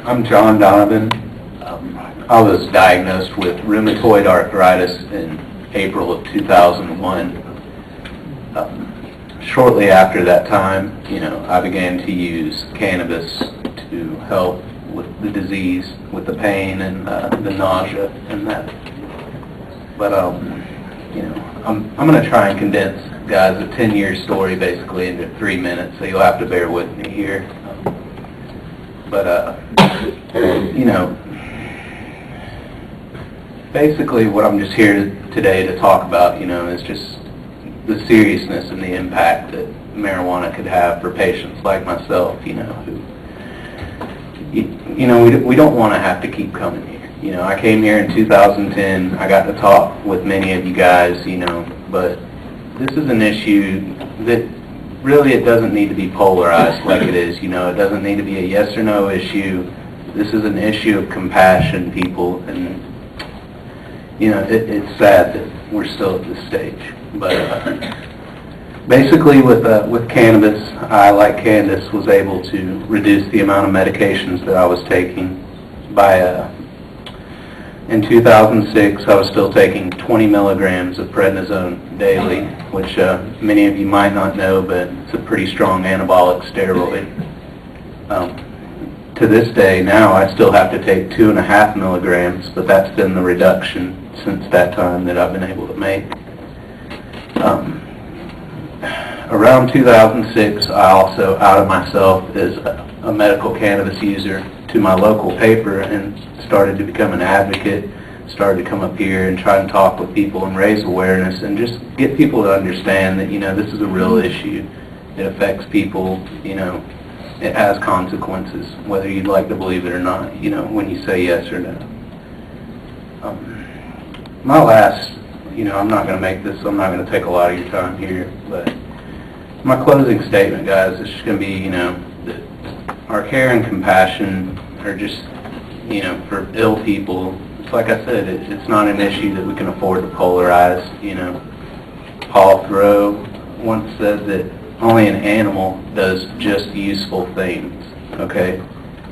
I'm John Donovan. I was diagnosed with rheumatoid arthritis in April of 2001. Shortly after that time, I began to use cannabis to help with the disease, with the pain and the nausea and that. But I'm going to try and condense, guys, a 10-year story basically into 3 minutes, so you'll have to bear with me here. But basically what I'm just here today to talk about, is just the seriousness and the impact that marijuana could have for patients like myself, who, we don't want to have to keep coming here. I came here in 2010. I got to talk with many of you guys, but this is an issue that really it doesn't need to be polarized like it is. It doesn't need to be a yes or no issue. This is an issue of compassion, people, and it's sad that we're still at this stage. But basically, with cannabis, I, like Candace, was able to reduce the amount of medications that I was taking by. In 2006, I was still taking 20 milligrams of prednisone daily, which many of you might not know, but it's a pretty strong anabolic steroid. To this day, now I still have to take 2.5 milligrams, but that's been the reduction since that time that I've been able to make. Around 2006, I also outed myself as a medical cannabis user to my local paper and started to become an advocate, started to come up here and try and talk with people and raise awareness and just get people to understand that, this is a real issue. It affects people, it has consequences, whether you'd like to believe it or not, when you say yes or no. My last, I'm not going to make this, I'm not going to take a lot of your time here, but my closing statement, guys, is just going to be, that our care and compassion are just, for ill people. It's like I said, it's not an issue that we can afford to polarize. Paul Thoreau once said that only an animal does just useful things, okay?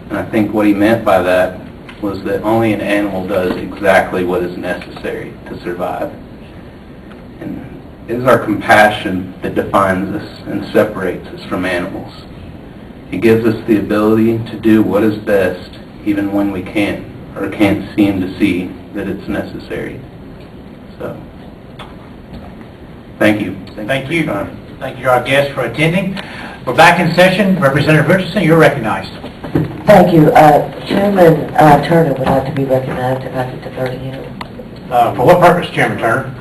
And I think what he meant by that was that only an animal does exactly what is necessary to survive. And it is our compassion that defines us and separates us from animals. It gives us the ability to do what is best even when we can't or can't seem to see that it's necessary. So, thank you. Thank you. Thank you to our guests for attending. We're back in session. Representative Richardson, you're recognized. Thank you. Chairman Turner would like to be recognized if I could defer to him. For what purpose, Chairman Turner?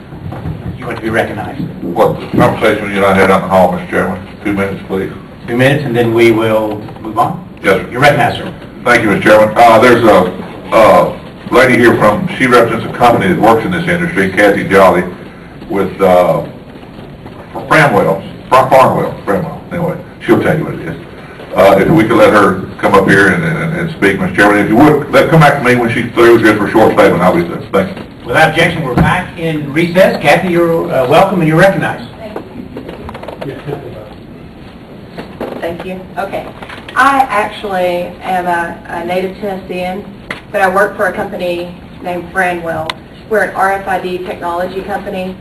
You want to be recognized? What conversation you and I had out in the hall, Mr. Chairman? 2 minutes, please. 2 minutes, and then we will move on. Yes, sir. You're recognized, sir. Thank you, Mr. Chairman. There's a lady here she represents a company that works in this industry, Kathy Jolly, with Farmwell. Anyway, she'll tell you what it is. If we could let her come up here and speak, Mr. Chairman. If you would, come back to me when she's through just for a short statement. I'll be there. Thank you. Without objection, we're back in recess. Kathy, you're welcome and you're recognized. Thank you. Okay. I actually am a native Tennessean, but I work for a company named Franwell. We're an RFID technology company.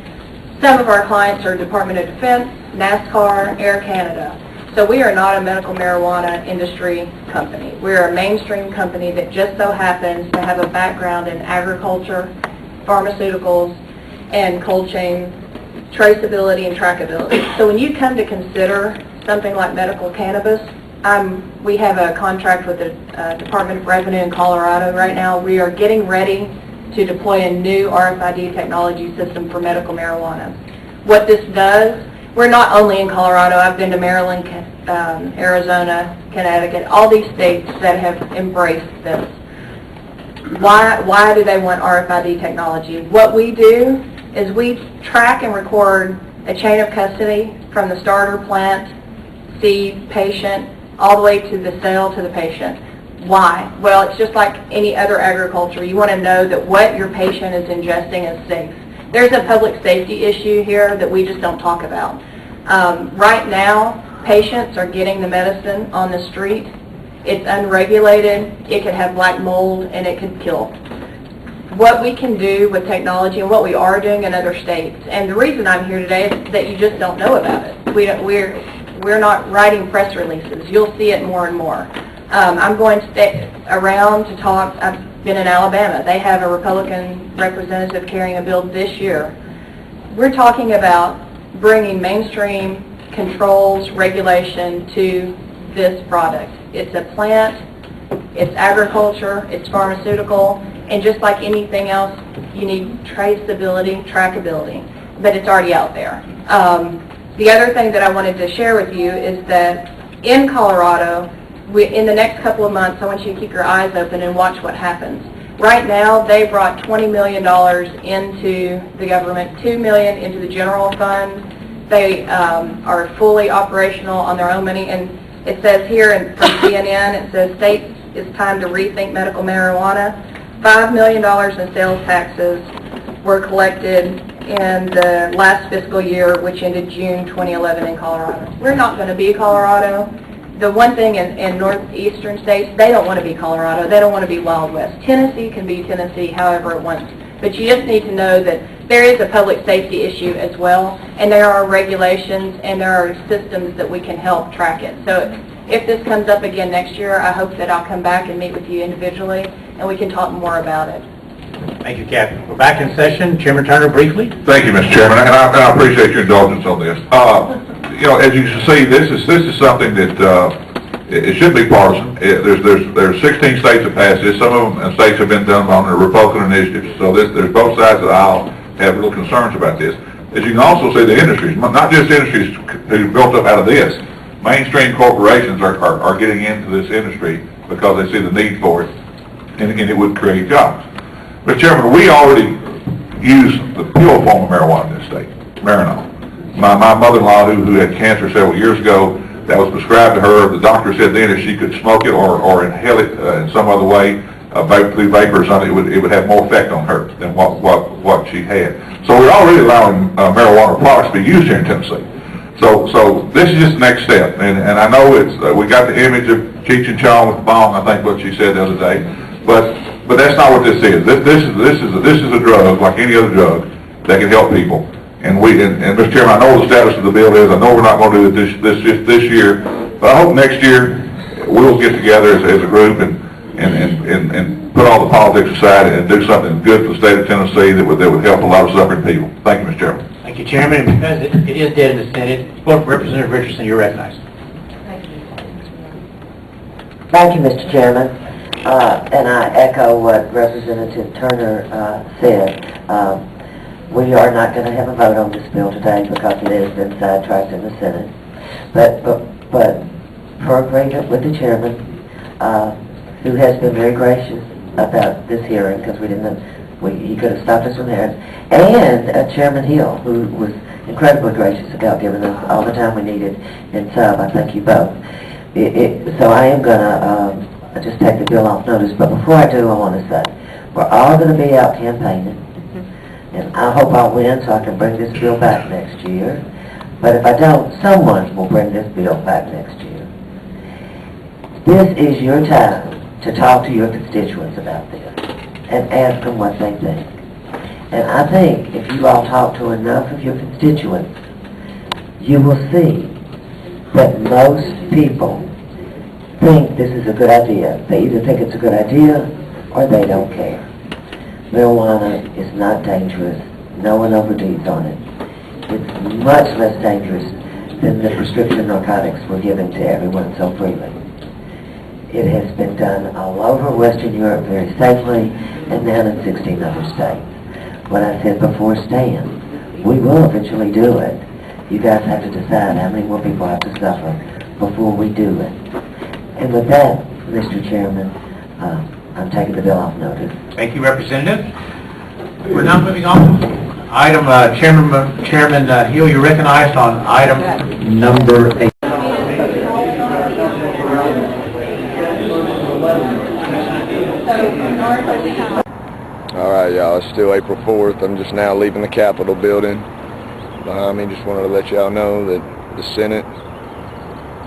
Some of our clients are Department of Defense, NASCAR, Air Canada. So we are not a medical marijuana industry company. We're a mainstream company that just so happens to have a background in agriculture, pharmaceuticals, and cold chain traceability and trackability. So when you come to consider something like medical cannabis, we have a contract with the Department of Revenue in Colorado right now. We are getting ready to deploy a new RFID technology system for medical marijuana. What this does, we're not only in Colorado. I've been to Maryland, Arizona, Connecticut, all these states that have embraced this. Why do they want RFID technology? What we do is we track and record a chain of custody from the starter plant, seed, patient, all the way to the sale to the patient. Why? Well, it's just like any other agriculture. You want to know that what your patient is ingesting is safe. There's a public safety issue here that we just don't talk about. Right now, patients are getting the medicine on the street, It's unregulated, it could have black mold, and it could kill. What we can do with technology and what we are doing in other states, and the reason I'm here today is that you just don't know about it. We're not writing press releases. You'll see it more and more. I'm going to stay around to talk. I've been in Alabama. They have a Republican representative carrying a bill this year. We're talking about bringing mainstream controls, regulation to this product. It's a plant, it's agriculture, it's pharmaceutical, and just like anything else, you need traceability, trackability, but it's already out there. The other thing that I wanted to share with you is that in Colorado, in the next couple of months, I want you to keep your eyes open and watch what happens. Right now, they brought $20 million into the government, $2 million into the general fund. They are fully operational on their own money, and it says here from CNN, it says states, it's time to rethink medical marijuana. $5 million in sales taxes were collected in the last fiscal year, which ended June 2011 in Colorado. We're not going to be Colorado. The one thing in northeastern states, they don't want to be Colorado. They don't want to be Wild West. Tennessee can be Tennessee however it wants. But you just need to know that there is a public safety issue as well, and there are regulations and there are systems that we can help track it. So if this comes up again next year, I hope that I'll come back and meet with you individually and we can talk more about it. Thank you, Kathy. We're back in session. Chairman Turner, briefly. Thank you, Mr. Chairman, and I appreciate your indulgence on this. You know, as you can see, this is something that it should be partisan. There's 16 states that passed this. Some of them states have been done on a Republican initiative. So there's both sides of the aisle have real concerns about this. As you can also see, the industries, not just industries who built up out of this, mainstream corporations are getting into this industry because they see the need for it, and it would create jobs. But Chairman, we already use the pure form of marijuana in this state, Marinol. My mother-in-law, who had cancer several years ago, that was prescribed to her. The doctor said then if she could smoke it or inhale it in some other way, through vapor or something, it would have more effect on her than what she had. So we're already allowing marijuana products to be used here in Tennessee. So this is just the next step, and I know we got the image of Cheech and Chong with the bong, I think what she said the other day, but that's not what this is. This is a drug like any other drug that can help people. And Mr. Chairman, I know the status of the bill is, I know we're not going to do it this year, but I hope next year we'll get together as a group and put all the politics aside and do something good for the state of Tennessee that would help a lot of suffering people. Thank you, Mr. Chairman. Thank you, Chairman. And because it is dead in the Senate, Representative Richardson, you're recognized. Thank you, Mr. Chairman. And I echo what Representative Turner said. We are not going to have a vote on this bill today because it has been sidetracked in the Senate. But for agreement with the chairman, who has been very gracious about this hearing because he could have stopped us from there, and Chairman Hill, who was incredibly gracious about giving us all the time we needed in sub. I thank you both. So I am going to just take the bill off notice, but before I do, I want to say, we're all going to be out campaigning, and I hope I'll win so I can bring this bill back next year. But if I don't, someone will bring this bill back next year. This is your time to talk to your constituents about this and ask them what they think. And I think if you all talk to enough of your constituents, you will see that most people think this is a good idea. They either think it's a good idea or they don't care. Marijuana is not dangerous. No one overdoes on it. It's much less dangerous than the prescription narcotics we're giving to everyone so freely. It has been done all over Western Europe very safely and now in 16 other states. What I said before stands. We will eventually do it. You guys have to decide how many more people have to suffer before we do it. And with that, Mr. Chairman, I'm taking the bill off notice. Thank you, Representative. We're now moving on. Item, Chairman Hill, you're recognized on item number 8. All right, y'all, it's still April 4th. I'm just now leaving the Capitol building. Behind me, just wanted to let y'all know that the Senate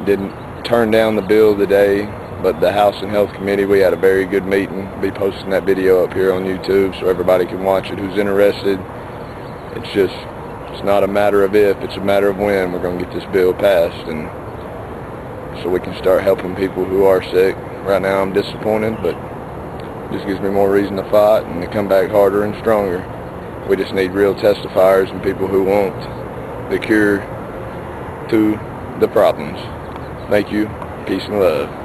didn't turn down the bill today But the House and Health Committee, we had a very good meeting. I'll be posting that video up here on YouTube so everybody can watch it who's interested. It's not a matter of if, it's a matter of when we're going to get this bill passed, and so we can start helping people who are sick. Right now I'm disappointed, but it just gives me more reason to fight and to come back harder and stronger. We just need real testifiers and people who want the cure to the problems. Thank you. Peace and love.